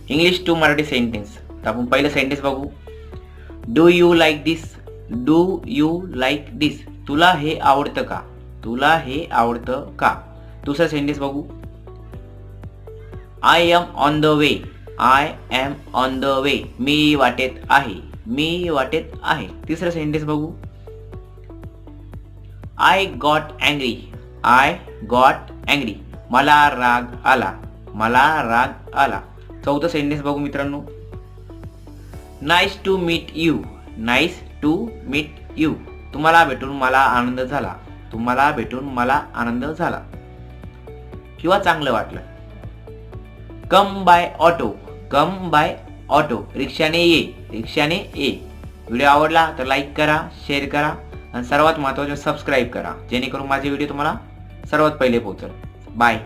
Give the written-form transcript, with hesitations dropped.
English to Marathi sentence. तर आपण पहिलं सेंटेन्स बघू. Do you like this. Do you like this. तुला हे आवडतं का. तुला हे आवडतं का. दुसरा सेंटेन्स बघू. I am on the way. I am on the way. मी वाटेत आहे. मी वाटेत आहे. तिसरा सेंटेन्स बघू. I got angry. I got angry. मला राग आला. मला राग आला. चौथा सेंटेन्स बघू मित्रांनो. Nice to meet you. Nice to meet you. तुम्हाला भेटून मला आनंद झाला. तुम्हाला भेटून मला आनंद झाला किंवा चांगलं वाटलं. Come by auto. Come by auto. रिक्षाने ये. रिक्षाने ये. व्हिडिओ आवडला तर लाईक करा, शेअर करा आणि सर्वात महत्त्वाचं सबस्क्राईब करा, जेणेकरून माझे व्हिडिओ तुम्हाला सर्वात पहिले पोहोचेल. बाय.